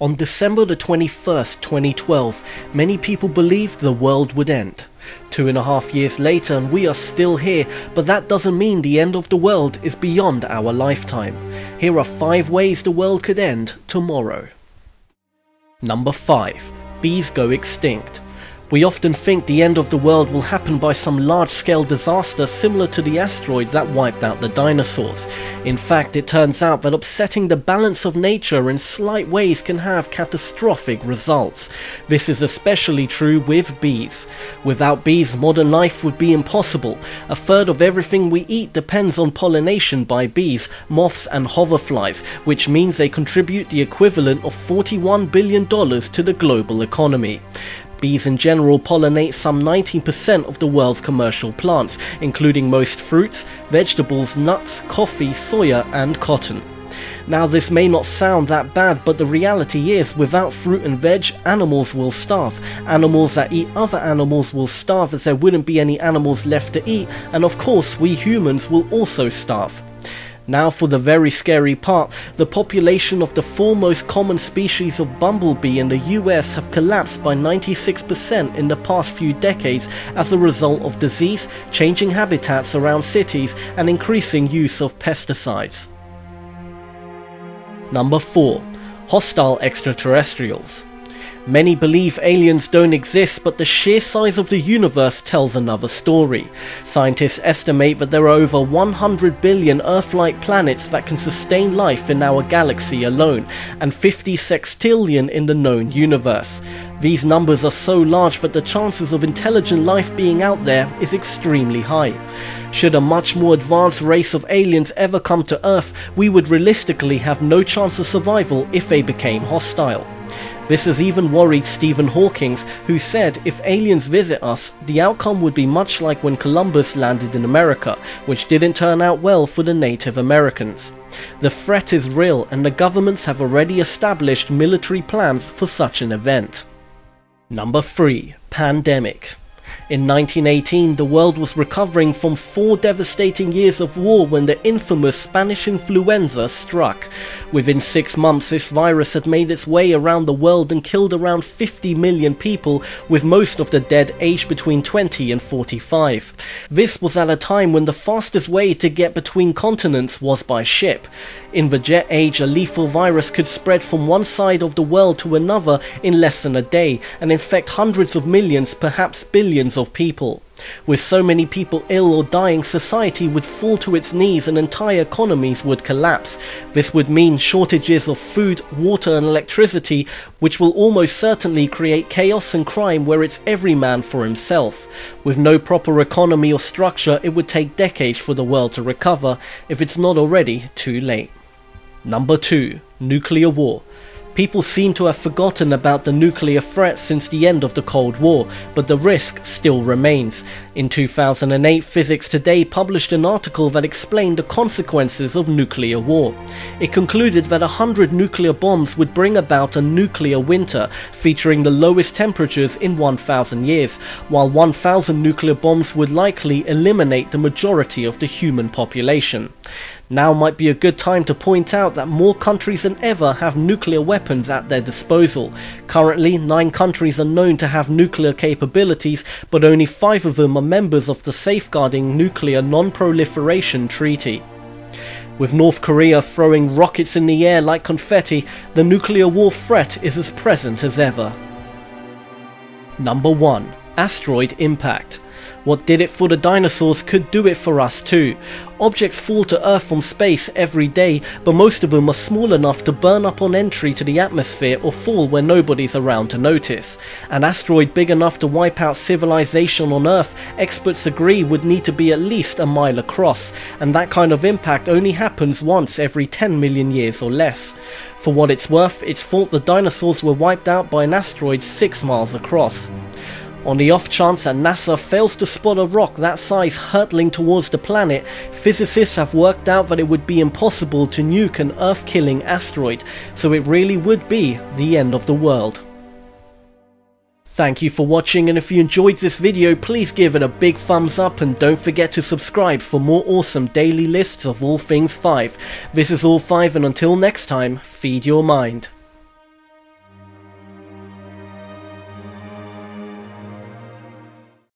On December the 21st, 2012, many people believed the world would end. 2.5 years later and we are still here, but that doesn't mean the end of the world is beyond our lifetime. Here are 5 ways the world could end tomorrow. Number 5. Bees go extinct. We often think the end of the world will happen by some large-scale disaster similar to the asteroid that wiped out the dinosaurs. In fact, it turns out that upsetting the balance of nature in slight ways can have catastrophic results. This is especially true with bees. Without bees, modern life would be impossible. A third of everything we eat depends on pollination by bees, moths and hoverflies, which means they contribute the equivalent of $41 billion to the global economy. Bees in general pollinate some 19% of the world's commercial plants, including most fruits, vegetables, nuts, coffee, soya and cotton. Now this may not sound that bad, but the reality is without fruit and veg, animals will starve. Animals that eat other animals will starve as there wouldn't be any animals left to eat, and of course we humans will also starve. Now for the very scary part, the population of the 4 most common species of bumblebee in the US have collapsed by 96% in the past few decades as a result of disease, changing habitats around cities and increasing use of pesticides. Number 4. Hostile extraterrestrials. Many believe aliens don't exist, but the sheer size of the universe tells another story. Scientists estimate that there are over 100 billion Earth-like planets that can sustain life in our galaxy alone, and 50 sextillion in the known universe. These numbers are so large that the chances of intelligent life being out there is extremely high. Should a much more advanced race of aliens ever come to Earth, we would realistically have no chance of survival if they became hostile. This has even worried Stephen Hawking, who said if aliens visit us, the outcome would be much like when Columbus landed in America, which didn't turn out well for the Native Americans. The threat is real and the governments have already established military plans for such an event. Number 3. Pandemic. In 1918, the world was recovering from 4 devastating years of war when the infamous Spanish influenza struck. Within 6 months, this virus had made its way around the world and killed around 50 million people, with most of the dead aged between 20 and 45. This was at a time when the fastest way to get between continents was by ship. In the jet age, a lethal virus could spread from one side of the world to another in less than a day and infect hundreds of millions, perhaps billions of people. With so many people ill or dying, society would fall to its knees and entire economies would collapse. This would mean shortages of food, water and electricity, which will almost certainly create chaos and crime where it's every man for himself. With no proper economy or structure, it would take decades for the world to recover, if it's not already too late. Number 2. Nuclear war. People seem to have forgotten about the nuclear threat since the end of the Cold War, but the risk still remains. In 2008, Physics Today published an article that explained the consequences of nuclear war. It concluded that 100 nuclear bombs would bring about a nuclear winter, featuring the lowest temperatures in 1,000 years, while 1,000 nuclear bombs would likely eliminate the majority of the human population. Now might be a good time to point out that more countries than ever have nuclear weapons at their disposal. Currently, 9 countries are known to have nuclear capabilities, but only 5 of them are members of the Safeguarding Nuclear Non-Proliferation Treaty. With North Korea throwing rockets in the air like confetti, the nuclear war threat is as present as ever. Number 1. Asteroid impact. What did it for the dinosaurs could do it for us too. Objects fall to Earth from space every day, but most of them are small enough to burn up on entry to the atmosphere or fall where nobody's around to notice. An asteroid big enough to wipe out civilization on Earth, experts agree would need to be at least a mile across, and that kind of impact only happens once every 10 million years or less. For what it's worth, it's thought the dinosaurs were wiped out by an asteroid 6 miles across. On the off chance that NASA fails to spot a rock that size hurtling towards the planet, physicists have worked out that it would be impossible to nuke an Earth-killing asteroid, so it really would be the end of the world. Thank you for watching, and if you enjoyed this video, please give it a big thumbs up and don't forget to subscribe for more awesome daily lists of all things 5. This is All 5, and until next time, feed your mind.